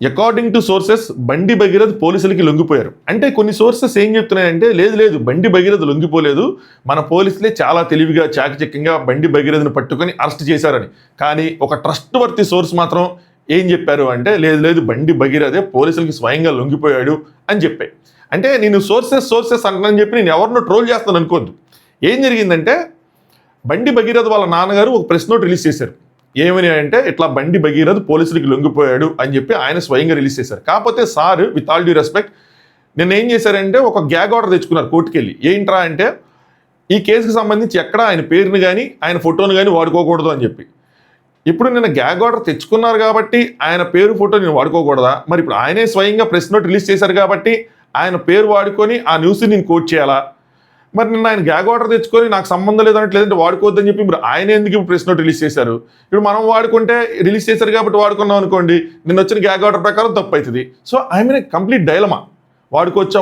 According to sources బండి భగీరథ్ పోలీసులకి లొంగిపోయారు. అంటే కొన్ని సోర్సెస్ ఏం చెప్తున్నాయంటే లేదు బండి భగీరథ్ లొంగిపోలేదు, మన పోలీసులే చాలా తెలివిగా చాకచక్యంగా బండి భగీరథ్ని పట్టుకొని అరెస్ట్ చేశారని. కానీ ఒక ట్రస్ట్ వర్తి సోర్స్ మాత్రం ఏం చెప్పారు అంటే లేదు బండి భగీరథే పోలీసులకి స్వయంగా లొంగిపోయాడు అని చెప్పాయి. అంటే నేను సోర్సెస్ అంటానని చెప్పి నేను ఎవరినో ట్రోల్ చేస్తాను అనుకోవద్దు. ఏం జరిగిందంటే బండి భగీరథ్ వాళ్ళ నాన్నగారు ఒక ప్రెస్ నోట్ రిలీజ్ చేశారు. ఏమని అంటే ఇట్లా బండి భగీరథ్ పోలీసులకి లొంగిపోయాడు అని చెప్పి ఆయన స్వయంగా రిలీజ్ చేశారు. కాకపోతే sir with all due respect నిన్న ఏం చేశారంటే ఒక గ్యాగ్ ఆర్డర్ తెచ్చుకున్నారు కోర్టుకెళ్ళి. ఏంట్రా అంటే ఈ కేసుకి సంబంధించి ఎక్కడ ఆయన పేరుని కానీ ఆయన ఫోటోని కానీ వాడుకోకూడదు అని చెప్పి. ఇప్పుడు నిన్న గ్యాగ్ ఆర్డర్ తెచ్చుకున్నారు కాబట్టి ఆయన పేరు ఫోటో నేను వాడుకోకూడదా? మరి ఇప్పుడు ఆయనే స్వయంగా ప్రెస్ నోట్ రిలీజ్ చేశారు కాబట్టి ఆయన పేరు వాడుకొని ఆ న్యూస్ని నేను కోట్ చేయాలా? మరి నిన్న ఆయన గ్యాగ్ ఆర్డర్ తెచ్చుకొని నాకు సంబంధం లేదంటే వాడుకోవద్దని చెప్పి మీరు ఆయన ఎందుకు ఇప్పుడు ప్రెస్ నోట్ రిలీజ్ చేశారు? ఇప్పుడు మనం వాడుకుంటే రిలీజ్ చేశారు కాబట్టి వాడుకున్నాం అనుకోండి, నిన్న వచ్చిన గ్యాగ్ ఆర్డర్ ప్రకారం తప్పు అవుతుంది. So I mean complete dilemma, వాడుకోవచ్చా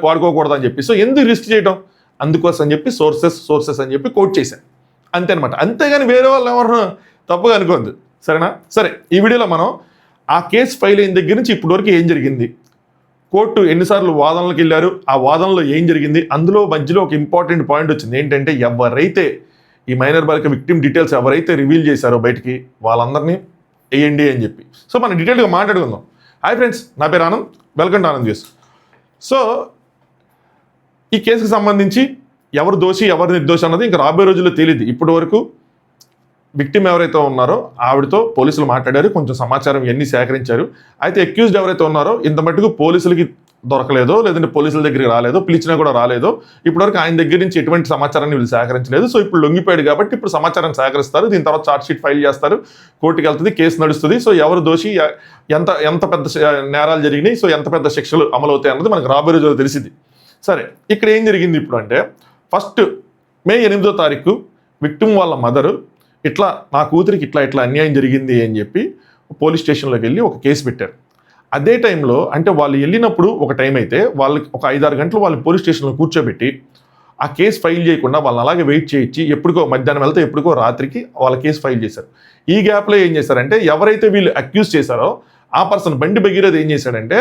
వాడుకోకూడదు అని చెప్పి. సో ఎందుకు రిస్క్ చేయడం? అందుకోసం అని చెప్పి సోర్సెస్ అని చెప్పి కోట్ చేశారు అంతే అనమాట. అంతేగాని వేరే వాళ్ళు ఎవరు తప్పుగా అనుకోవద్దు, సరేనా? సరే, ఈ వీడియోలో మనం ఆ కేసు ఫైల్ అయిన దగ్గర నుంచి ఇప్పటి వరకు ఏం జరిగింది, కోర్టు ఎన్నిసార్లు వాదనలకు వెళ్ళారు, ఆ వాదనలో ఏం జరిగింది, అందులో మధ్యలో ఒక ఇంపార్టెంట్ పాయింట్ వచ్చింది. ఏంటంటే ఎవరైతే ఈ మైనర్ బాలిక విక్టిమ్ డీటెయిల్స్ ఎవరైతే రివీల్ చేశారో బయటికి వాళ్ళందరినీ వేయండి అని చెప్పి. సో మనం డీటెయిల్గా మాట్లాడుకుందాం. హాయ్ ఫ్రెండ్స్, నా పేరు Anand, welcome to Anand news. So ఈ కేసుకు సంబంధించి ఎవరు దోషి ఎవరు నిర్దోషి అన్నది ఇంకా రాబోయే రోజుల్లో తెలియదు. ఇప్పటి వరకు విక్టిమ్ ఎవరైతే ఉన్నారో ఆవిడతో పోలీసులు మాట్లాడారు, కొంచెం సమాచారం ఇవన్నీ సేకరించారు. అయితే అక్యూజ్డ్ ఎవరైతే ఉన్నారో ఇంత మట్టుకు పోలీసులకి దొరకలేదో, లేదంటే పోలీసుల దగ్గరికి రాలేదో, పిలిచినా కూడా రాలేదో, ఇప్పటివరకు ఆయన దగ్గర నుంచి ఎటువంటి సమాచారాన్ని వీళ్ళు సేకరించలేదు. సో ఇప్పుడు లొంగిపోయాడు కాబట్టి ఇప్పుడు సమాచారం సేకరిస్తారు, దీని తర్వాత ఛార్జ్ షీట్ ఫైల్ చేస్తారు, కోర్టుకి వెళ్తుంది, కేసు నడుస్తుంది. సో ఎవరు దోషి, ఎంత పెద్ద నేరాలు జరిగినాయి, సో ఎంత పెద్ద శిక్షలు అమలవుతాయి అన్నది మనకు రాబోయే రోజుల్లో తెలిసింది. సరే, ఇక్కడ ఏం జరిగింది ఇప్పుడు అంటే ఫస్ట్ మే 8వ తారీఖు విక్టిమ్ వాళ్ళ మదరు ఇట్లా నా కూతురికి ఇట్లా అన్యాయం జరిగింది అని చెప్పి పోలీస్ స్టేషన్లోకి వెళ్ళి ఒక కేసు పెట్టారు. అదే టైంలో అంటే వాళ్ళు వెళ్ళినప్పుడు ఒక టైం అయితే వాళ్ళకి ఒక 5-6 గంటలు వాళ్ళని పోలీస్ స్టేషన్లో కూర్చోబెట్టి ఆ కేసు ఫైల్ చేయకుండా వాళ్ళని అలాగే వెయిట్ చేయించి ఎప్పుడుకో మధ్యాహ్నం వెళ్తే ఎప్పుడుకో రాత్రికి వాళ్ళ కేసు ఫైల్ చేశారు. ఈ గ్యాప్లో ఏం చేశారంటే ఎవరైతే వీళ్ళు అక్యూజ్ చేశారో ఆ పర్సన్ బండి భగీరథ్ ఏం చేశాడంటే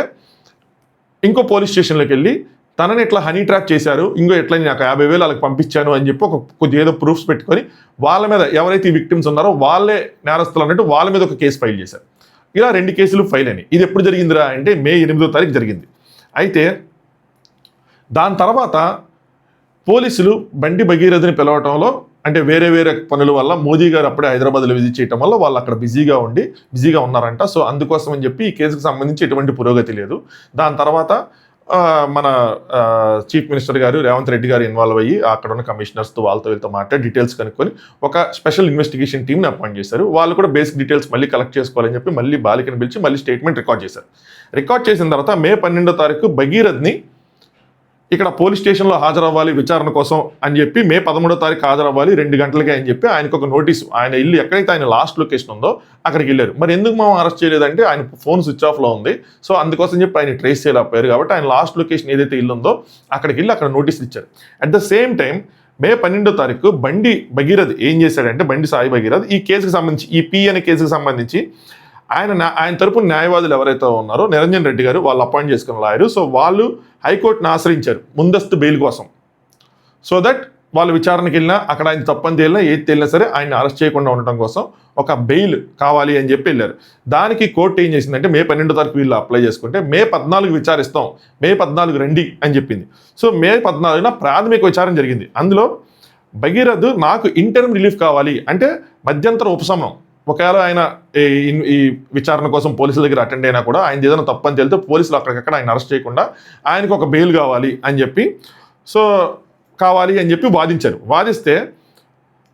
ఇంకో పోలీస్ స్టేషన్లోకి వెళ్ళి తనని ఇట్లా హనీ ట్రాప్ చేశారు, ఇంకో ఎట్లా నాకు 50,000 వాళ్ళకి పంపించాను అని చెప్పి ఒక కొద్ది ఏదో ప్రూఫ్స్ పెట్టుకొని వాళ్ళ మీద ఎవరైతే ఈ విక్టిమ్స్ ఉన్నారో వాళ్ళే నేరస్తులు అన్నట్టు వాళ్ళ మీద ఒక కేసు ఫైల్ చేశారు. ఇలా 2 కేసులు ఫైల్ అయినాయి. ఇది ఎప్పుడు జరిగిందిరా అంటే మే 8వ తారీఖు జరిగింది. అయితే దాని తర్వాత పోలీసులు బండి భగీరథ్ని పిలవటంలో అంటే వేరే పనుల వల్ల మోదీ గారు అప్పుడే హైదరాబాద్లో విజిట్ చేయడం వల్ల వాళ్ళు అక్కడ బిజీగా ఉన్నారంట. సో అందుకోసం అని చెప్పి ఈ కేసుకు సంబంధించి ఎటువంటి పురోగతి లేదు. దాని తర్వాత మన చీఫ్ మినిస్టర్ గారు రేవంత్ రెడ్డి గారు ఇన్వాల్వ్ అయ్యి అక్కడ ఉన్న కమిషనర్స్తో వీళ్ళతో మాట్లాడి డీటెయిల్స్ కనుక్కొని ఒక స్పెషల్ ఇన్వెస్టిగేషన్ టీమ్ని అపాయింట్ చేశారు. వాళ్ళు కూడా బేసిక్ డీటెయిల్స్ మళ్ళీ కలెక్ట్ చేసుకోవాలని చెప్పి మళ్ళీ బాలికని పిలిచి మళ్ళీ స్టేట్మెంట్ రికార్డ్ చేశారు. రికార్డ్ చేసిన తర్వాత మే 12వ తారీఖు భగీరథ్ని ఇక్కడ పోలీస్ స్టేషన్లో హాజరవ్వాలి విచారణ కోసం అని చెప్పి మే 13వ తారీఖు హాజరవ్వాలి 2 గంటలకే అని చెప్పి ఆయనకు ఒక నోటీసు, ఆయన ఇల్లు ఎక్కడైతే ఆయన లాస్ట్ లొకేషన్ ఉందో అక్కడికి వెళ్ళారు. మరి ఎందుకు మనం అరెస్ట్ చేయలేదంటే ఆయన ఫోన్ స్విచ్ ఆఫ్లో ఉంది, సో అందుకోసం చెప్పి ఆయన ట్రేస్ చేయలేకపోయారు. కాబట్టి ఆయన లాస్ట్ లొకేషన్ ఏదైతే ఇల్లు ఉందో అక్కడికి వెళ్ళి అక్కడ నోటీసులు ఇచ్చారు. అట్ ద సేమ్ టైం మే 12వ తారీఖు బండి భగీరథ్ ఏం చేశాడంటే బండి సాయి భగీరథ్ ఈ కేసుకు సంబంధించి ఈ పి అనే కేసుకు సంబంధించి ఆయన తరపున న్యాయవాదులు ఎవరైతే ఉన్నారో నిరంజన్ రెడ్డి గారు వాళ్ళు అపాయింట్ చేసుకున్న లాయరు. సో వాళ్ళు హైకోర్టును ఆశ్రయించారు ముందస్తు బెయిల్ కోసం. సో దట్ వాళ్ళు విచారణకి వెళ్ళినా అక్కడ ఆయన తప్పని తేలినా ఏది తేలినా సరే ఆయన అరెస్ట్ చేయకుండా ఉండటం కోసం ఒక బెయిల్ కావాలి అని చెప్పి వెళ్ళారు. దానికి కోర్టు ఏం చేసిందంటే మే 12వ తారీఖు వీళ్ళు అప్లై చేసుకుంటే మే 14 విచారిస్తాం, మే 14 రండి అని చెప్పింది. సో మే 14న ప్రాథమిక విచారణ జరిగింది. అందులో భగీరథ్ నాకు ఇంటర్మ్ రిలీఫ్ కావాలి అంటే మధ్యంతర ఉపశమనం, ఒకవేళ ఆయన ఈ విచారణ కోసం పోలీసుల దగ్గర అటెండ్ అయినా కూడా ఆయన ఏదైనా తప్పని తెలితే పోలీసులు అక్కడికక్కడ ఆయన అరెస్ట్ చేయకుండా ఆయనకు ఒక బెయిల్ కావాలి అని చెప్పి వాదించారు. వాదిస్తే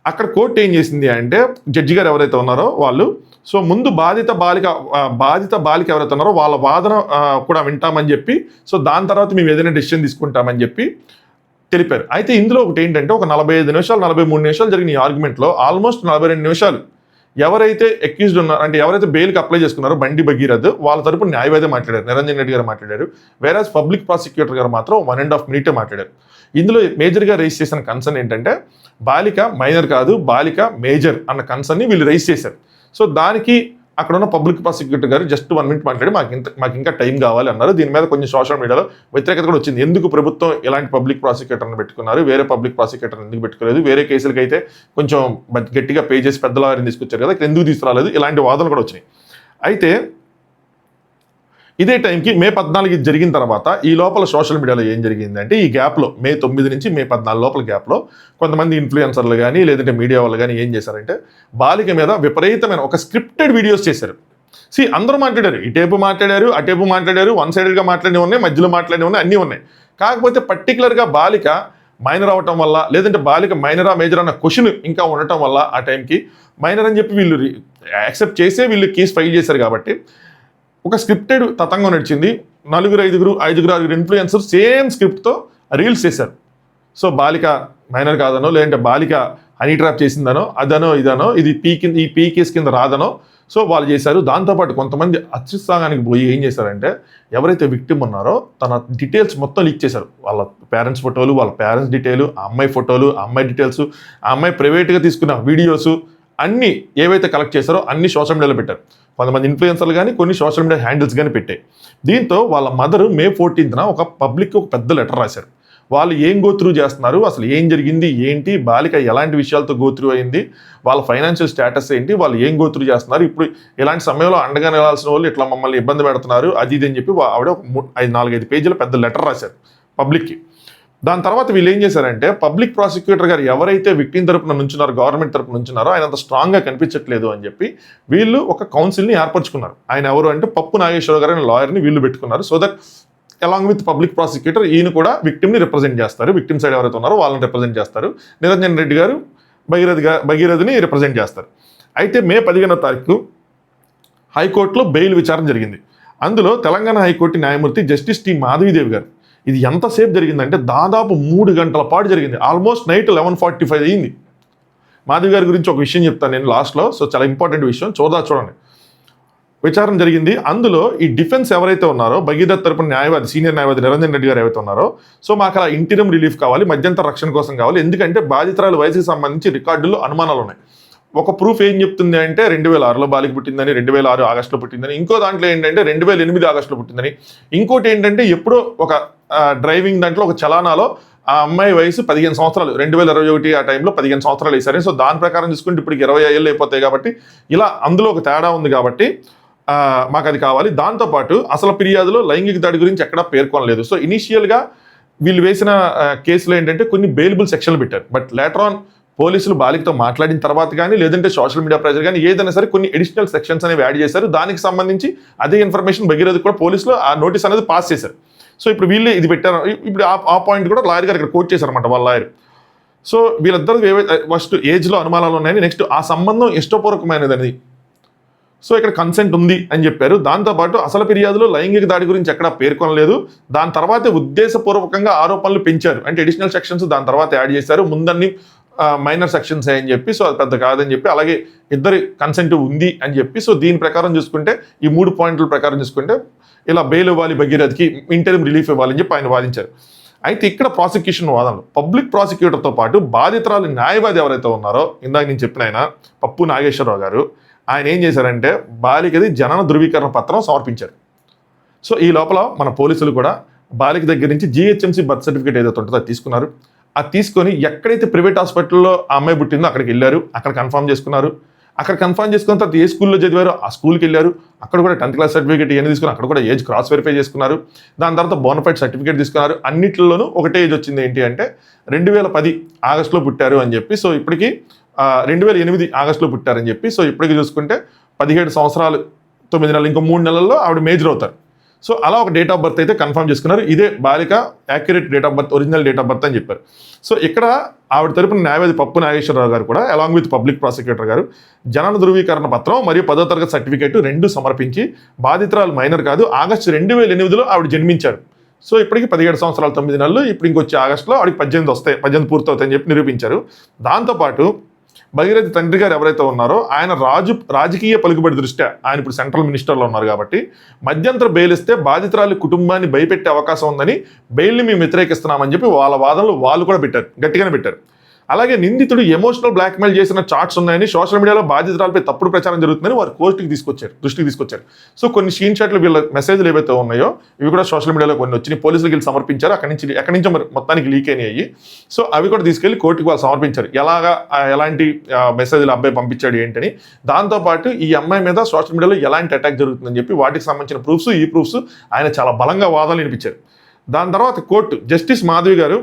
అక్కడ కోర్టు ఏం చేసింది అంటే జడ్జి గారు ఎవరైతే ఉన్నారో వాళ్ళు సో ముందు బాధిత బాలిక ఎవరైతే ఉన్నారో వాళ్ళ వాదన కూడా వింటామని చెప్పి సో దాని తర్వాత మేము ఏదైనా డెసిషన్ తీసుకుంటామని చెప్పి తెలిపారు. అయితే ఇందులో ఒకటి ఏంటంటే ఒక 45 నిమిషాలు 43 నిమిషాలు జరిగిన ఈ ఆర్గ్యుమెంట్లో ఆల్మోస్ట్ 42 నిమిషాలు ఎవరైతే అక్యూజ్డ్ ఉన్నారో అంటే ఎవరైతే బెయిల్కి అప్లై చేసుకున్నారో బండి భగీరథ్ వాళ్ళ తరపున న్యాయవాది మాట్లాడారు, నిరంజన్ రెడ్డి గారు మాట్లాడారు. వేరాజ్ పబ్లిక్ ప్రాసిక్యూటర్ గారు మాత్రం 1.5 మినిటే మాట్లాడారు. ఇందులో మేజర్గా రైజ్ చేసిన కన్సర్న్ ఏంటంటే బాలిక మైనర్ కాదు, బాలిక మేజర్ అన్న కన్సర్న్ని వీళ్ళు రైజ్ చేశారు. సో దానికి అక్కడ ఉన్న పబ్లిక్ ప్రాసిక్యూటర్ గారు జస్ట్ 1 minute మాట్లాడి మాకు ఇంకా టైం కావాలి అన్నారు. దీని మీద కొంచెం సోషల్ మీడియాలో వ్యతిరేకత కూడా వచ్చింది. ఎందుకు ప్రభుత్వం ఇలాంటి పబ్లిక్ ప్రాసిక్యూటర్ని పెట్టుకున్నారు, వేరే పబ్లిక్ ప్రాసిక్యూటర్ ఎందుకు పెట్టుకోలేదు, వేరే కేసులకి అయితే కొంచెం గట్టిగా పే చేసి పెద్ద లాయర్ని తీసుకొచ్చారు కదా, ఇక్కడ ఎందుకు తీసుకురాలేదు, ఇలాంటి వాదనలు కూడా వచ్చినాయి. అయితే ఇదే టైంకి మే 14 జరిగిన తర్వాత ఈ లోపల సోషల్ మీడియాలో ఏం జరిగిందంటే, ఈ గ్యాప్లో మే 9 నుంచి మే 14 లోపల గ్యాప్లో కొంతమంది ఇన్ఫ్లుయెన్సర్లు కానీ లేదంటే మీడియా వాళ్ళు కానీ ఏం చేశారంటే, బాలిక మీద విపరీతమైన ఒక స్క్రిప్టెడ్ వీడియోస్ చేశారు. అందరూ మాట్లాడారు, ఇటేపు మాట్లాడారు, అటేపు మాట్లాడారు, వన్ సైడెడ్గా మాట్లాడినవి ఉన్నాయి, మధ్యలో మాట్లాడినవి ఉన్నాయి, అన్నీ ఉన్నాయి. కాకపోతే పర్టికులర్గా బాలిక మైనర్ అవటం వల్ల, లేదంటే బాలిక మైనరా మేజర్ అన్న క్వశ్చన్ ఇంకా ఉండటం వల్ల ఆ టైంకి మైనర్ అని చెప్పి వీళ్ళు యాక్సెప్ట్ చేసే వీళ్ళు కేసు ఫైల్ చేశారు. కాబట్టి ఒక స్క్రిప్టెడ్ తతంగం నడిచింది. 4, 5, 6 ఇన్ఫ్లుయెన్సర్ సేమ్ స్క్రిప్ట్తో రీల్స్ చేశారు. సో బాలిక మైనర్ కాదనో, లేదంటే బాలిక హనీ ట్రాప్ చేసిందనో, అదనో ఇదనో, ఇది పీ కేసు కింద రాదనో సో వాళ్ళు చేశారు. దాంతోపాటు కొంతమంది అత్యుత్సాహానికి పోయి ఏం చేశారంటే, ఎవరైతే విక్టిమ్ ఉన్నారో తన డీటెయిల్స్ మొత్తం లీక్ చేశారు. వాళ్ళ పేరెంట్స్ ఫోటోలు, వాళ్ళ పేరెంట్స్ డీటెయిల్, ఆ అమ్మాయి ఫోటోలు, ఆ అమ్మాయి డీటెయిల్స్, ఆ అమ్మాయి ప్రైవేట్గా తీసుకున్న వీడియోస్ అన్నీ ఏవైతే కలెక్ట్ చేశారో అన్ని సోషల్ మీడియాలో పెట్టారు. కొంతమంది ఇన్ఫ్లుయెన్సర్లు కానీ కొన్ని సోషల్ మీడియా హ్యాండిల్స్ కానీ పెట్టాయి. దీంతో వాళ్ళ మదర్ మే 14న ఒక పెద్ద లెటర్ రాశారు. వాళ్ళు ఏం గోత్రూ చేస్తున్నారు, అసలు ఏం జరిగింది ఏంటి, బాలిక ఎలాంటి విషయాలతో గోత్రూ అయింది, వాళ్ళ ఫైనాన్షియల్ స్టేటస్ ఏంటి, వాళ్ళు ఏం గోత్రూ చేస్తున్నారు, ఇప్పుడు ఇలాంటి సమయంలో అండగా నిలాల్సిన వాళ్ళు ఇట్లా మమ్మల్ని ఇబ్బంది పెడుతున్నారు, అది ఇది అని చెప్పి ఆవిడ 4-5 పేజీల పెద్ద లెటర్ రాశారు పబ్లిక్కి. దాని తర్వాత వీళ్ళు ఏం చేశారంటే, పబ్లిక్ ప్రాసిక్యూటర్ గారు ఎవరైతే విక్టిమ్ తరపున నుంచున్నారో, గవర్నమెంట్ తరపున నుంచున్నారో ఆయన అంత స్ట్రాంగ్గా కనిపించట్లేదు అని చెప్పి వీళ్ళు ఒక కౌన్సిల్ని ఏర్పరచుకున్నారు. ఆయన ఎవరు అంటే పప్పు నాగేశ్వర గారు అనే లాయర్ని వీళ్ళు పెట్టుకున్నారు. So that along with public prosecutor ఈయన కూడా విక్టిమ్ని రిప్రజెంట్ చేస్తారు. విక్టిమ్ సైడ్ ఎవరైతే ఉన్నారో వాళ్ళని రిప్రజెంట్ చేస్తారు. నిరంజన్ రెడ్డి గారు భగీరథని రిప్రజెంట్ చేస్తారు. అయితే మే 15వ తారీఖు హైకోర్టులో బెయిల్ విచారణ జరిగింది. అందులో తెలంగాణ హైకోర్టు న్యాయమూర్తి జస్టిస్ టి మాధవీదేవి గారు, ఇది ఎంతసేపు జరిగిందంటే దాదాపు 3 గంటల పాటు జరిగింది. ఆల్మోస్ట్ నైట్ 11:45 అయింది. మాధవి గారి గురించి ఒక విషయం చెప్తాను నేను లాస్ట్లో. సో చాలా ఇంపార్టెంట్ విషయం, చూడండి. విచారణ జరిగింది. అందులో ఈ డిఫెన్స్ ఎవరైతే ఉన్నారో, భగీరథ్ తరపున న్యాయవాది, సీనియర్ న్యాయవాది నిరంజన్ రెడ్డి గారు ఎవరైతే ఉన్నారో, సో మాకు అలా ఇంటీరియం రిలీఫ్ కావాలి, మధ్యంతర రక్షణ కోసం కావాలి, ఎందుకంటే బాధితురాలు వయసుకి సంబంధించి రికార్డుల్లో అనుమానాలు ఉన్నాయి. ఒక ప్రూఫ్ ఏం చెప్తుంది అంటే 2006లో బాలిక పుట్టిందని, 2006 ఆగస్టులో పుట్టిందని, ఇంకో దాంట్లో ఏంటంటే 2008 ఆగస్టులో పుట్టిందని, ఇంకోటి ఏంటంటే ఎప్పుడో ఒక డ్రైవింగ్ దాంట్లో ఒక చలానాలో ఆ అమ్మాయి వయసు 15 సంవత్సరాలు, 2021 ఆ టైంలో 15 సంవత్సరాలు వేసారు. సో దాని ప్రకారం చూసుకుంటే ఇప్పటికి 20 ఏళ్ళు అయిపోతాయి. కాబట్టి ఇలా అందులో ఒక తేడా ఉంది కాబట్టి మాకు అది కావాలి. దాంతోపాటు అసలు ఫిర్యాదులో లైంగిక దాడి గురించి ఎక్కడా పేర్కొనలేదు. సో ఇనీషియల్గా వీళ్ళు వేసిన కేసులో ఏంటంటే కొన్ని బెయిలబుల్ సెక్షన్లు పెట్టారు. బట్ లేటర్ ఆన్ పోలీసులు బాలికతో మాట్లాడిన తర్వాత కానీ, లేదంటే సోషల్ మీడియా ప్రెజర్ కానీ ఏదైనా సరే కొన్ని అడిషనల్ సెక్షన్స్ అనేవి యాడ్ చేశారు. దానికి సంబంధించి అదే ఇన్ఫర్మేషన్ భగీరథ కూడా పోలీసులు ఆ నోటీస్ అనేది పాస్ చేశారు. సో ఇప్పుడు వీళ్ళే ఇది పెట్టారు. ఇప్పుడు ఆ పాయింట్ కూడా లాయర్ గారు ఇక్కడ కోట్ చేశారన్నమాట, వాళ్ళ లాయర్. సో వీళ్ళిద్దరు ఫస్ట్ ఏజ్లో అనుమానాలు ఉన్నాయని, నెక్స్ట్ ఆ సంబంధం ఇష్టపూర్వకమైనదని, సో ఇక్కడ కన్సెంట్ ఉంది అని చెప్పారు. దాంతోపాటు అసలు ఫిర్యాదులో లైంగిక దాడి గురించి ఎక్కడా పేర్కొనలేదు. దాని తర్వాతే ఉద్దేశపూర్వకంగా ఆరోపణలు పెంచారు, అంటే అడిషనల్ సెక్షన్స్ దాని తర్వాత యాడ్ చేశారు. ముందన్ని మైనర్ సెక్షన్స్ అని చెప్పి, సో అది పెద్ద కాదని చెప్పి, అలాగే ఇద్దరి కన్సెంట్ ఉంది అని చెప్పి, సో దీని ప్రకారం చూసుకుంటే ఈ 3 పాయింట్ల ప్రకారం చూసుకుంటే ఇలా బెయిల్ ఇవ్వాలి, భగీరథకి ఇంటరిమ్ రిలీఫ్ ఇవ్వాలని చెప్పి ఆయన వాదించారు. అయితే ఇక్కడ ప్రాసిక్యూషన్ వాదనలు, పబ్లిక్ ప్రాసిక్యూటర్తో పాటు బాధితురాలు న్యాయవాది ఎవరైతే ఉన్నారో, ఇందాక నేను చెప్పిన ఆయన పప్పు నాగేశ్వరరావు గారు, ఆయన ఏం చేశారంటే బాలికది జనన ధృవీకరణ పత్రం సమర్పించారు. సో ఈ లోపల మన పోలీసులు కూడా బాలిక దగ్గర నుంచి GHMC బర్త్ సర్టిఫికేట్ ఏదైతే ఉంటుందో అది తీసుకున్నారు. అది తీసుకొని ఎక్కడైతే ప్రైవేట్ హాస్పిటల్లో ఆ అమ్మాయి పుట్టిందో అక్కడికి వెళ్ళారు, అక్కడ కన్ఫర్మ్ చేసుకున్నారు. అక్కడ కన్ఫర్మ్ చేసుకున్న తర్వాత ఏ స్కూల్లో చదివారో ఆ స్కూల్కి వెళ్ళారు, అక్కడ కూడా 10th క్లాస్ సర్టిఫికేట్ ఇవన్నీ తీసుకుని అక్కడ కూడా ఏజ్ క్రాస్ వెరిఫై చేసుకున్నారు. దాని తర్వాత బోనఫైడ్ సర్టిఫికేట్ తీసుకున్నారు. అన్నింటిలోనూ ఒకటే ఏజ్ వచ్చింది, ఏంటి అంటే 2010 ఆగస్టులో పుట్టారు అని చెప్పి. సో ఇప్పటికి 2008 ఆగస్టులో పుట్టారని చెప్పి. సో ఇప్పటికి చూసుకుంటే 17 సంవత్సరాలు 9 నెలలు, ఇంకో 3 నెలల్లో ఆవిడ మేజర్ అవుతారు. సో అలా ఒక డేట్ ఆఫ్ బర్త్ అయితే కన్ఫర్మ్ చేసుకున్నారు. ఇదే బాలిక accurate date of birth, original date of birth అని చెప్పారు. సో ఇక్కడ ఆవిడ తరపున న్యాయవాది పప్పు నాగేశ్వరరావు గారు కూడా అలాంగ్ విత్ పబ్లిక్ ప్రాసిక్యూటర్ గారు జనన ధృవీకరణ పత్రం మరియు 10వ తరగతి సర్టిఫికేట్ 2 సమర్పించి, బాధితురాలు మైనర్ కాదు, ఆగస్టు 2008లో ఆవిడ జన్మించారు. సో ఇప్పటికి 17 సంవత్సరాలు 9 నెలలు, ఇప్పుడు ఇంకొచ్చే ఆగస్టులో ఆవిడకి 18 వస్తాయి, 18 పూర్తవుతాయని చెప్పి నిరూపించారు. దాంతోపాటు భగీరథ తండ్రి గారు ఎవరైతే ఉన్నారో ఆయన రాజకీయ పలుకుబడి దృష్ట్యా ఆయన ఇప్పుడు సెంట్రల్ మినిస్టర్లో ఉన్నారు కాబట్టి మధ్యంతర బెయిల్ ఇస్తే బాధితురాలి కుటుంబాన్ని భయపెట్టే అవకాశం ఉందని బెయిల్ని మేము వ్యతిరేకిస్తున్నామని చెప్పి వాళ్ళ వాదనలు వాళ్ళు కూడా పెట్టారు, గట్టిగానే పెట్టారు. అలాగే నిందితుడు ఎమోషనల్ బ్లాక్మెయిల్ చేసిన చాట్స్ ఉన్నాయని సోషల్ మీడియాలో బాధితురాలపై తప్పుడు ప్రచారం జరుగుతుందని వారు దృష్టికి తీసుకొచ్చారు. సో కొన్ని స్క్రీన్ షాట్లు వీళ్ళ మెసేజ్లు ఏవైతే ఉన్నాయో ఇవి కూడా సోషల్ మీడియాలో కొన్ని వచ్చినాయి, పోలీసులకు వీళ్ళు సమర్పించారు, ఎక్కడి నుంచి మరి మొత్తానికి లీక్ అయినాయి. సో అవి కూడా తీసుకెళ్లి కోర్టుకి వాళ్ళు సమర్పించారు, ఎలాంటి మెసేజ్లు అబ్బాయి పంపించాడు ఏంటని. దాంతోపాటు ఈ అమ్మాయి మీద సోషల్ మీడియాలో ఎలాంటి అటాక్ జరుగుతుందని చెప్పి వాటికి సంబంధించిన ప్రూఫ్స్ ఆయన చాలా బలంగా వాదనలు వినిపించారు. దాని తర్వాత కోర్టు జస్టిస్ మాధవి గారు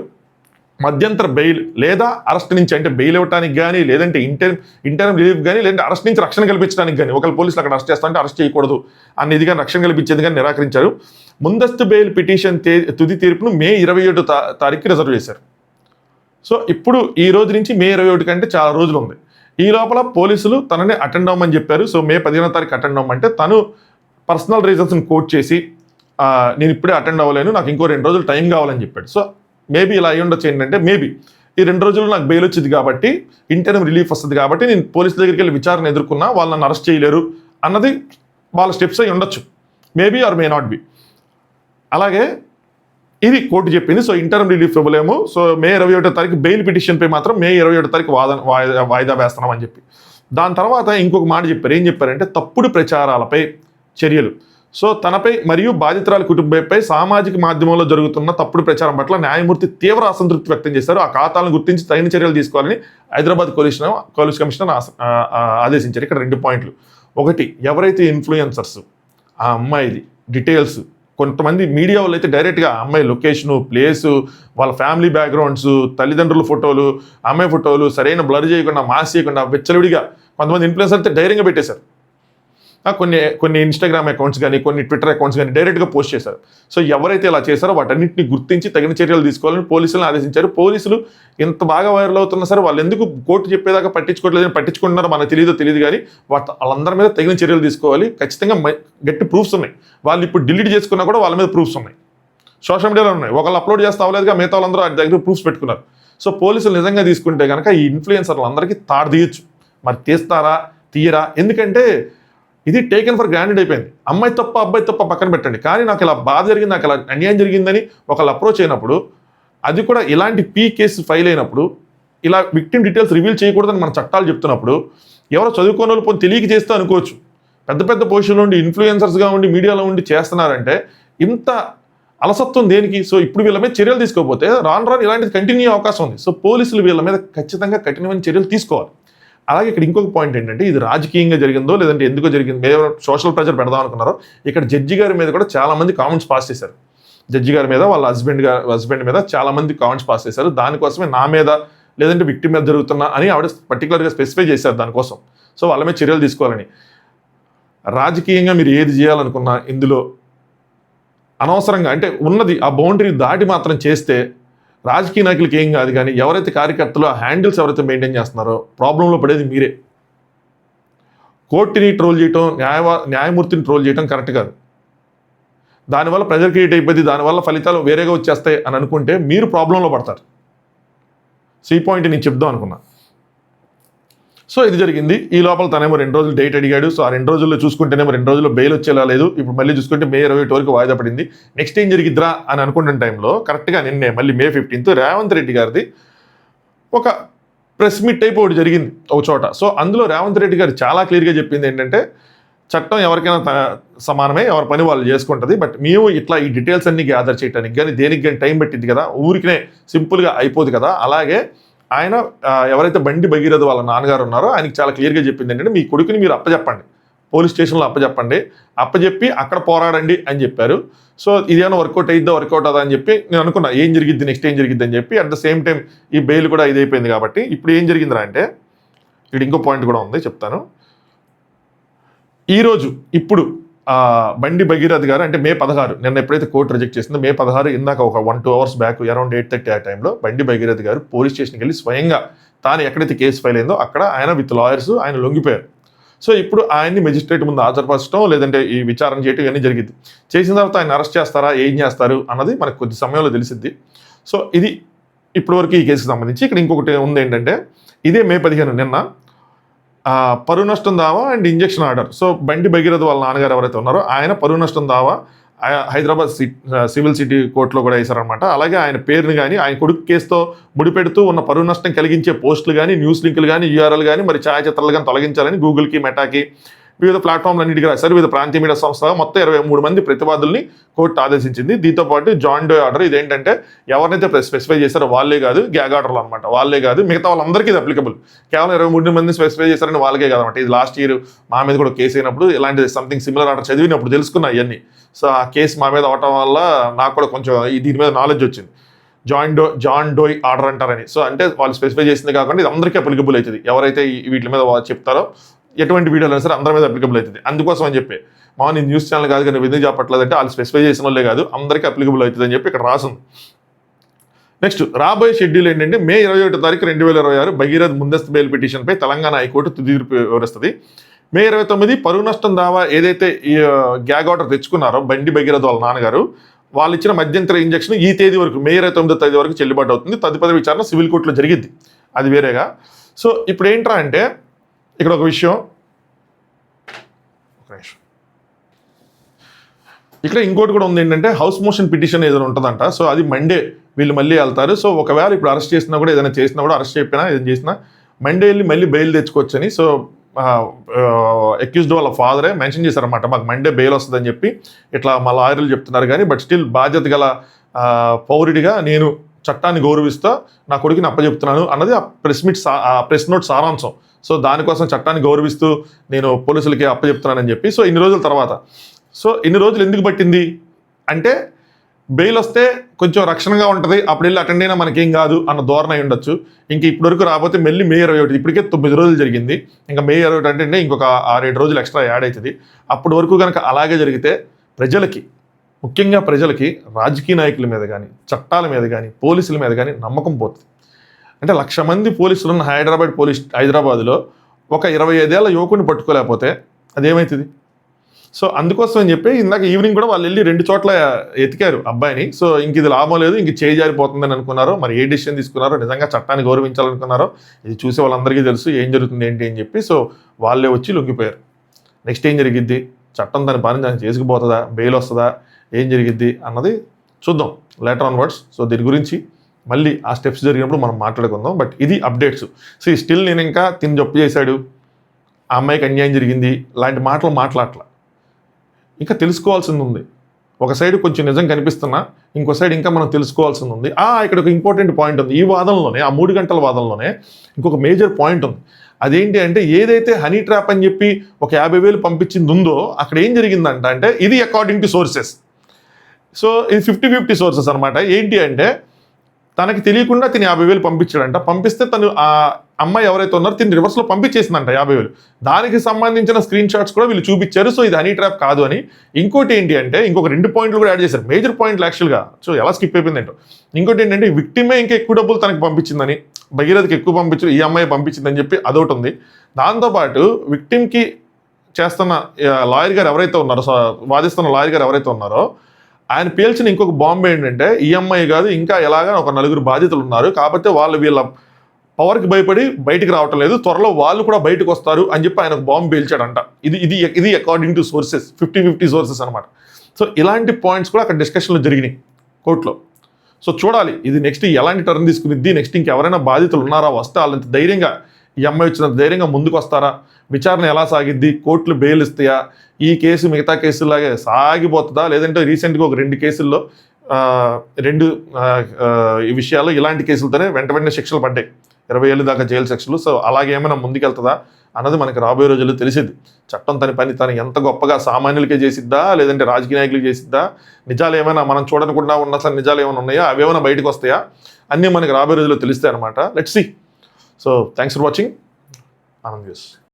మధ్యంతర బెయిల్ లేదా అరెస్ట్ నుంచి, అంటే బెయిల్ ఇవ్వడానికి కానీ, లేదంటే ఇంటర్మ్ రిలీఫ్ కానీ, లేదంటే అరెస్ట్ నుంచి రక్షణ కల్పించడానికి కానీ, ఒకళ్ళు పోలీసులు అక్కడ అరెస్ట్ చేస్తా అంటే అరెస్ట్ చేయకూడదు అనేది కానీ, రక్షణ కల్పించేది కానీ నిరాకరించారు. ముందస్తు బెయిల్ పిటిషన్ తుది తీర్పును మే 27 తారీఖుకి రిజర్వ్ చేశారు. సో ఇప్పుడు ఈ రోజు నుంచి మే 21 కంటే చాలా రోజులు ఉంది. ఈ లోపల పోలీసులు తనని అటెండ్ అవ్వమని చెప్పారు. సో మే 15వ తారీఖు అటెండ్ అవ్వమంటే తను పర్సనల్ రీజన్స్ని కోట్ చేసి నేను ఇప్పుడే అటెండ్ అవ్వలేను, నాకు ఇంకో 2 రోజులు టైం కావాలని చెప్పాడు. సో మేబీ ఇలా అయ్యి ఉండొచ్చు ఏంటంటే, మేబీ ఈ 2 రోజులు నాకు బెయిల్ వచ్చింది కాబట్టి, ఇంటర్మ్ రిలీఫ్ వస్తుంది కాబట్టి నేను పోలీసుల దగ్గరికి వెళ్ళి విచారణ ఎదుర్కొన్నా వాళ్ళు నన్ను అరెస్ట్ చేయలేరు అన్నది వాళ్ళ స్టెప్స్ అయి ఉండొచ్చు, maybe or may not be. అలాగే ఇది కోర్టు చెప్పింది. సో ఇంటర్మ్ రిలీఫ్ ఇవ్వలేము, సో మే 21వ తారీఖు బెయిల్ పిటిషన్పై మాత్రం మే 27వ తారీఖు వాయిదా వేస్తున్నాం అని చెప్పి. దాని తర్వాత ఇంకొక మాట చెప్పారు. ఏం చెప్పారంటే, తప్పుడు ప్రచారాలపై చర్యలు. సో తనపై మరియు బాధితురాలి కుటుంబంపై సామాజిక మాధ్యమంలో జరుగుతున్న తప్పుడు ప్రచారం పట్ల న్యాయమూర్తి తీవ్ర అసంతృప్తి వ్యక్తం చేశారు. ఆ ఖాతాలను గుర్తించి తగిన చర్యలు తీసుకోవాలని హైదరాబాద్ పోలీస్ కమిషనర్ ఆదేశించారు. ఇక్కడ 2 పాయింట్లు. ఒకటి, ఎవరైతే ఇన్ఫ్లుయెన్సర్స్ ఆ అమ్మాయిది డీటెయిల్స్, కొంతమంది మీడియా వాళ్ళు అయితే డైరెక్ట్గా అమ్మాయి లొకేషను, ప్లేసు, వాళ్ళ ఫ్యామిలీ బ్యాక్గ్రౌండ్స్, తల్లిదండ్రుల ఫోటోలు, అమ్మాయి ఫోటోలు సరైన బ్లర్ చేయకుండా, మాస్ చేయకుండా విచ్చలవిడిగా కొంతమంది ఇన్ఫ్లుయెన్సర్ అయితే ధైర్యంగా పెట్టేశారు. కొన్ని ఇన్స్టాగ్రామ్ అకౌంట్స్ కానీ, కొన్ని ట్విట్టర్ అకౌంట్స్ కానీ డైరెక్ట్గా పోస్ట్ చేశారు. సో ఎవరైతే ఇలా చేశారో వాటన్నింటినీ గుర్తించి తగిన చర్యలు తీసుకోవాలని పోలీసులను ఆదేశించారు. పోలీసులు ఇంత బాగా వైరల్ అవుతున్నా సరే వాళ్ళు ఎందుకు కోర్టు చెప్పేదాకా పట్టించుకుంటున్నారో మనకు తెలియదు కానీ వాళ్ళందరి మీద తగిన చర్యలు తీసుకోవాలి. ఖచ్చితంగా గట్టి ప్రూఫ్స్ ఉన్నాయి. వాళ్ళు ఇప్పుడు డిలీట్ చేసుకున్నా కూడా వాళ్ళ మీద ప్రూఫ్స్ ఉన్నాయి, సోషల్ మీడియాలో ఉన్నాయి. ఒకళ్ళు అప్లోడ్ చేస్తే అవ్వలేదుగా, మిగతా వాళ్ళందరూ వాటి దగ్గర ప్రూఫ్స్ పెట్టుకున్నారు. సో పోలీసులు నిజంగా తీసుకుంటే కనుక ఈ ఇన్ఫ్లుయెన్సర్లు అందరికీ తాడు తీయచ్చు. మరి తీయరా? ఎందుకంటే ఇది టేకెన్ ఫర్ గ్రాంటెడ్ అయిపోయింది. అమ్మాయి తప్ప అబ్బాయి తప్ప పక్కన పెట్టండి, కానీ నాకు ఇలా బాధ జరిగింది, నాకు ఇలా అన్యాయం జరిగిందని ఒకళ్ళు అప్రోచ్ అయినప్పుడు, అది కూడా ఇలాంటి కేసు ఫైల్ అయినప్పుడు, ఇలా విక్టిమ్ డీటెయిల్స్ రివీల్ చేయకూడదని మన చట్టాలు చెప్తున్నప్పుడు, ఎవరో చదువుకోని వాళ్ళు పోనీ తెలియక చేస్తే అనుకోవచ్చు. పెద్ద పొజిషన్లో ఉండి ఇన్ఫ్లుయెన్సర్స్గా ఉండి మీడియాలో ఉండి చేస్తున్నారంటే ఇంత అలసత్వం దేనికి? సో ఇప్పుడు వీళ్ళ మీద చర్యలు తీసుకోకపోతే రాను ఇలాంటిది కంటిన్యూ అవకాశం ఉంది. సో పోలీసులు వీళ్ళ మీద ఖచ్చితంగా కఠినమైన చర్యలు తీసుకోవాలి. అలాగే ఇక్కడ ఇంకొక పాయింట్ ఏంటంటే, ఇది రాజకీయంగా జరిగిందో లేదంటే ఎందుకో జరిగింది, మేము సోషల్ ప్రెజర్ పెడదాం అనుకున్నారో, ఇక్కడ జడ్జి గారి మీద కూడా చాలా మంది కామెంట్స్ పాస్ చేశారు. జడ్జి గారి మీద, వాళ్ళ హస్బెండ్ మీద చాలా మంది కామెంట్స్ పాస్ చేశారు. దానికోసమే నా మీద లేదంటే విక్టిమ్ మీద జరుగుతున్నా అని ఆవిడ పర్టికులర్గా స్పెసిఫై చేశారు దానికోసం. సో వాళ్ళ మీద చర్యలు తీసుకోవాలని. రాజకీయంగా మీరు ఏది చేయాలనుకున్నా ఇందులో అనవసరంగా, అంటే ఉన్నది ఆ బౌండరీ దాటి మాత్రం చేస్తే రాజకీయ నాయకులకి ఏం కాదు, కానీ ఎవరైతే కార్యకర్తలు ఆ హ్యాండిల్స్ ఎవరైతే మెయింటైన్ చేస్తున్నారో ప్రాబ్లంలో పడేది మీరే. కోర్టుని ట్రోల్ చేయటం, న్యాయమూర్తిని ట్రోల్ చేయటం కరెక్ట్ కాదు. దానివల్ల ప్రెజర్ క్రియేట్ అయిపోయింది, దానివల్ల ఫలితాలు వేరేగా వచ్చేస్తాయి అని అనుకుంటే మీరు ప్రాబ్లంలో పడతారు. సో ఈ పాయింట్ నేను చెప్దాం అనుకున్నా. సో ఇది జరిగింది. ఈ లోపల తనేమో 2 రోజులు డేట్ అడిగాడు. సో ఆ 2 రోజుల్లో చూసుకుంటేనేమో 2 రోజుల్లో బెయిల్ వచ్చేలా లేదు. ఇప్పుడు మళ్ళీ చూసుకుంటే మే 21 వరకు వాయిదా పడింది. నెక్స్ట్ ఏం జరిగిద్దా అని అనుకుంటున్న టైంలో కరెక్ట్గా నిన్నే మళ్ళీ మే 15 రేవంత్ రెడ్డి గారిది ఒక ప్రెస్ మీట్ టైప్ ఒకటి జరిగింది ఒక చోట. సో అందులో రేవంత్ రెడ్డి గారు చాలా క్లియర్గా చెప్పింది ఏంటంటే, చట్టం ఎవరికైనా సమానమే, ఎవరి పని వాళ్ళు చేసుకుంటుంది, బట్ మేము ఇట్లా ఈ డీటెయిల్స్ అన్ని గ్యాదర్ చేయడానికి కానీ దేనికి కానీ టైం పెట్టింది కదా, ఊరికినే సింపుల్గా అయిపోదు కదా. అలాగే ఆయన ఎవరైతే బండి భగీరథ వాళ్ళ నాన్నగారు ఉన్నారో ఆయనకి చాలా క్లియర్గా చెప్పింది ఏంటంటే, మీ కొడుకుని మీరు అప్పచెప్పండి, పోలీస్ స్టేషన్లో అప్పచెప్పి అక్కడ పోరాడండి అని చెప్పారు. సో ఇదేమైనా వర్కౌట్ అవుతుందా అని చెప్పి నేను అనుకున్నా, ఏం జరిగిద్ది నెక్స్ట్ ఏం జరిగిద్ది అని చెప్పి. అట్ ద సేమ్ టైం ఈ బెయిల్ కూడా ఇదైపోయింది కాబట్టి ఇప్పుడు ఏం జరిగిందిరా అంటే, ఇక్కడ ఇంకో పాయింట్ కూడా ఉంది చెప్తాను. ఈరోజు ఇప్పుడు బండి భగీరథ్ గారు, అంటే మే 16 నిన్న ఎప్పుడైతే కోర్టు రిజెక్ట్ చేసిందో, మే 16 ఇందాక ఒక 1-2 అవర్స్ బ్యాక్ అరౌండ్ 8:30 ఆ టైంలో బండి భగీరథ్ గారు పోలీస్ స్టేషన్కి వెళ్ళి స్వయంగా తాను ఎక్కడైతే కేసు ఫైల్ అయిందో అక్కడ ఆయన విత్ లాయర్స్ ఆయన లొంగిపోయారు. సో ఇప్పుడు ఆయన్ని మెజిస్ట్రేట్ ముందు హాజరుపరచడం లేదంటే ఈ విచారణ చేయడం ఇవన్నీ జరిగింది. చేసిన తర్వాత ఆయన అరెస్ట్ చేస్తారా, ఏం చేస్తారు అన్నది మనకు కొద్ది సమయంలో తెలిసిద్ది. సో ఇది ఇప్పటివరకు ఈ కేసుకి సంబంధించి. ఇక్కడ ఇంకొకటి ఉంది ఏంటంటే, ఇదే మే 15 నిన్న పరువు నష్టం దావా అండ్ ఇంజెక్షన్ ఆర్డర్. సో బండి భగీరథ వాళ్ళ నాన్నగారు ఎవరైతే ఉన్నారో ఆయన పరువు నష్టం దావా హైదరాబాద్ సివిల్ సిటీ కోర్టులో కూడా వేశారనమాట. అలాగే ఆయన పేరుని కానీ ఆయన కొడుకు కేసుతో ముడిపెడుతూ ఉన్న పరువు నష్టం కలిగించే పోస్టులు కానీ, న్యూస్ లింకులు కానీ, యూఆర్ఎల్ కానీ, మరి ఛాయాచిత్రాలు కానీ తొలగించాలని గూగుల్కి, మెటాకి, వివిధ ప్లాట్ఫామ్లన్నిటికీ రాశారు. వివిధ ప్రాంతీయ మీడియా సంస్థ మొత్తం 23 మంది ప్రతివాదుల్ని కోర్టు ఆదేశించింది. దీంతో పాటు జాన్ డో ఆర్డర్, ఇదేంటంటే ఎవరినైతే స్పెసిఫై చేశారో వాళ్ళే కాదు, గ్యాగ్ ఆర్డర్లు అనమాట, వాళ్ళే కాదు, మిగతా వాళ్ళందరికీ ఇది అప్లికబుల్. కేవలం 23 మంది స్పెసిఫై చేశారని వాళ్ళకే కాదనమాట. ఇది లాస్ట్ ఇయర్ మా మీద కూడా కేసు అయినప్పుడు ఇలాంటి సంథింగ్ సిమిలర్ ఆర్డర్ చదివినప్పుడు తెలుసుకున్నా ఇవన్నీ. సో ఆ కేసు మా మీద అవటం వల్ల నాకు కూడా కొంచెం దీని మీద నాలెడ్జ్ వచ్చింది. జాన్ డోయ్ ఆర్డర్ అంటారని. సో అంటే వాళ్ళు స్పెసిఫై చేసింది కాకుండా ఇది అందరికీ అప్లికబుల్ అవుతుంది. ఎవరైతే వీటి మీద చెప్తారో ఎటువంటి వీడియోలు అయినా సరే అందరి మీద అప్లికబుల్ అవుతుంది. అందుకోసం అని చెప్పి మామూలు న్యూస్ ఛానల్ కాదు కానీ ఎందుకు చెప్పట్లేదంటే వాళ్ళు స్పెసిఫై చేసిన వాళ్ళే కాదు, అందరికీ అప్లికబుల్ అవుతుంది అని చెప్పి ఇక్కడ రాసింది. నెక్స్ట్ రాబోయే షెడ్యూల్ ఏంటంటే మే 21 తారీఖు 2026 భగీరథ్ ముందస్తు బెయిల్ పిటిషన్పై తెలంగాణ హైకోర్టు తుది తీర్పు వివరిస్తుంది. మే 29 పరువు నష్టం దావా ఏదైతే ఈ గ్యాగ్ ఆర్డర్ తెచ్చుకున్నారో బండి భగీరథ్ వాళ్ళ నాన్నగారు, వాళ్ళు ఇచ్చిన మధ్యంతర ఇంజక్షన్ ఈ తేదీ వరకు మే 29 తేదీ వరకు చెల్లుబాటు అవుతుంది. తదుపరి విచారణ సివిల్ కోర్టులో జరిగింది, అది వేరేగా. సో ఇప్పుడు ఏంట్రా అంటే ఇక్కడ ఒక విషయం, ఇక్కడ ఇంకోటి కూడా ఉంది ఏంటంటే హౌస్ మోషన్ పిటిషన్ ఏదైనా ఉంటుందంట. సో అది మండే వీళ్ళు మళ్ళీ వెళ్తారు. సో ఒకవేళ ఇప్పుడు అరెస్ట్ చేసినా కూడా ఏదైనా చేసినా కూడా అరెస్ట్ చెప్పినా ఏదైనా చేసినా మండే వెళ్ళి మళ్ళీ బెయిల్ తెచ్చుకోవచ్చని. సో అక్యూజ్డ్ వాళ్ళ ఫాదరే మెన్షన్ చేశారన్నమాట, మాకు మండే బెయిల్ వస్తుందని చెప్పి ఇట్లా మా లాయర్లు చెప్తున్నారు. కానీ బట్ స్టిల్ బాధ్యత గల పౌరుడిగా నేను చట్టాన్ని గౌరవిస్తా నా కొడుకుని అప్పచెప్తున్నాను అన్నది ఆ ప్రెస్ నోట్ సారాంశం. సో దానికోసం చట్టాన్ని గౌరవిస్తూ నేను పోలీసులకి అప్పచెప్తున్నానని చెప్పి. సో ఇన్ని రోజుల తర్వాత, సో ఇన్ని రోజులు ఎందుకు పట్టింది అంటే బెయిల్ వస్తే కొంచెం రక్షణగా ఉంటుంది, అప్పుడు వెళ్ళి అటెండ్ అయినా మనకేం కాదు అన్న ధోరణ అయి ఉండొచ్చు. ఇంక ఇప్పటి వరకు రాకపోతే మళ్ళీ మే 21, ఇప్పటికే 9 రోజులు జరిగింది, ఇంకా మే 21 అంటే ఇంకొక 6-7 రోజులు ఎక్స్ట్రా యాడ్ అవుతుంది. అప్పటి వరకు కనుక అలాగే జరిగితే ప్రజలకి, ముఖ్యంగా ప్రజలకి రాజకీయ నాయకుల మీద కానీ, చట్టాల మీద కానీ, పోలీసుల మీద కానీ నమ్మకం పోతుంది. అంటే 1,00,000 మంది పోలీసులు ఉన్న హైదరాబాద్లో ఒక 25 ఏళ్ల యువకుడిని పట్టుకోలేకపోతే అదేమవుతుంది? సో అందుకోసం అని చెప్పి ఇందాక ఈవినింగ్ కూడా వాళ్ళు వెళ్ళి 2 చోట్ల ఎతికారు అబ్బాయిని. సో ఇంక ఇది లాభం లేదు, ఇంక చేయి జారిపోతుందని అనుకున్నారో, మరి ఏ డిసిషన్ తీసుకున్నారో, నిజంగా చట్టాన్ని గౌరవించాలనుకున్నారో ఇది చూసే వాళ్ళందరికీ తెలుసు ఏం జరుగుతుంది ఏంటి అని చెప్పి. సో వాళ్ళే వచ్చి లొంగిపోయారు. నెక్స్ట్ ఏం జరిగిద్ది, చట్టం తన పని దాన్ని చేసుకుపోతుందా, బెయిల్ వస్తుందా, ఏం జరిగిద్ది అన్నది చూద్దాం లేటర్ ఆన్వర్డ్స్. సో దీని గురించి మళ్ళీ ఆ స్టెప్స్ జరిగినప్పుడు మనం మాట్లాడుకుందాం. బట్ ఇది అప్డేట్స్. సో స్టిల్ నేను ఇంకా తిని జప్పు చేశాడు, ఆ అమ్మాయికి అన్యాయం జరిగింది లాంటి మాటలు మాట్లాడట్లా. ఇంకా తెలుసుకోవాల్సింది ఉంది. ఒక సైడ్ కొంచెం నిజం కనిపిస్తున్నా, ఇంకో సైడ్ ఇంకా మనం తెలుసుకోవాల్సింది ఉంది. ఇక్కడ ఒక ఇంపార్టెంట్ పాయింట్ ఉంది. ఈ వాదనలోనే, ఆ 3 గంటల వాదనలోనే ఇంకొక మేజర్ పాయింట్ ఉంది. అదేంటి అంటే ఏదైతే హనీ ట్రాప్ అని చెప్పి ఒక 50,000 పంపించింది ఉందో అక్కడ ఏం జరిగిందంట అంటే ఇది అకార్డింగ్ టు సోర్సెస్. సో ఇది 50-50 సోర్సెస్ అనమాట. ఏంటి అంటే తనకి తెలియకుండా తిని 50,000 పంపించాడంట. పంపిస్తే తను ఆ అమ్మాయి ఎవరైతే ఉన్నారో తిని రివర్స్లో పంపించేసిందంట 50,000. దానికి సంబంధించిన స్క్రీన్ షాట్స్ కూడా వీళ్ళు చూపించారు. సో ఇది హనీ ట్రాప్ కాదు అని. ఇంకోటి ఏంటి అంటే ఇంకొక 2 పాయింట్లు కూడా యాడ్ చేశారు, మేజర్ పాయింట్లు యాక్చువల్గా. సో ఎలా స్కిప్ అయిపోయిందంటో. ఇంకోటి ఏంటంటే విక్టిమే ఇంకా ఎక్కువ డబ్బులు తనకి పంపించిందని, భగీరథకి ఎక్కువ పంపించు, ఈ అమ్మాయి పంపించిందని చెప్పి అదొకటి ఉంది. దాంతోపాటు విక్టిమ్కి చేస్తున్న లాయర్ గారు ఎవరైతే ఉన్నారో, వాదిస్తున్న లాయర్ గారు ఎవరైతే ఉన్నారో ఆయన పేల్చిన ఇంకొక బాంబు ఏంటంటే ఈఎంఐ కాదు, ఇంకా ఎలాగా ఒక 4 బాధితులు ఉన్నారు కాబట్టి వాళ్ళు వీళ్ళ పవర్కి భయపడి బయటికి రావటం లేదు, త్వరలో వాళ్ళు కూడా బయటకు వస్తారు అని చెప్పి ఆయన ఒక బాంబు పేల్చాడంట. ఇది అకార్డింగ్ టు సోర్సెస్, 50-50 సోర్సెస్ అనమాట. సో ఇలాంటి పాయింట్స్ కూడా అక్కడ డిస్కషన్లో జరిగినాయి కోర్టులో. సో చూడాలి ఇది నెక్స్ట్ ఎలాంటి టర్న్ తీసుకునిద్ది, నెక్స్ట్ ఇంకెవరైనా బాధితులు ఉన్నారా, వస్తే వాళ్ళంత ధైర్యంగా ఈ అమ్మాయి వచ్చినంత ధైర్యంగా ముందుకు వస్తారా, విచారణ ఎలా సాగిద్ది, కోర్టులు బెయిల్ ఇస్తాయా, ఈ కేసు మిగతా కేసులాగే సాగిపోతుందా, లేదంటే రీసెంట్గా ఒక 2 కేసుల్లో ఈ విషయాల్లో ఇలాంటి కేసులతోనే వెంటనే శిక్షలు పడ్డాయి, 20 ఏళ్ళు దాకా జైలు శిక్షలు. సో అలాగే ఏమైనా ముందుకెళ్తుందా అన్నది మనకి రాబోయే రోజుల్లో తెలిసింది. చట్టం తన పని తను ఎంత గొప్పగా సామాన్యులకే చేసిద్దా, లేదంటే రాజకీయ నాయకులకి చేసిద్దా, నిజాలు ఏమైనా మనం చూడకుండా ఉన్న అసలు నిజాలు ఏమైనా ఉన్నాయా, అవేమైనా బయటకు వస్తాయా, అన్నీ మనకి రాబోయే రోజుల్లో తెలుస్తాయి అనమాట. Let's see. So thanks for watching Anand news.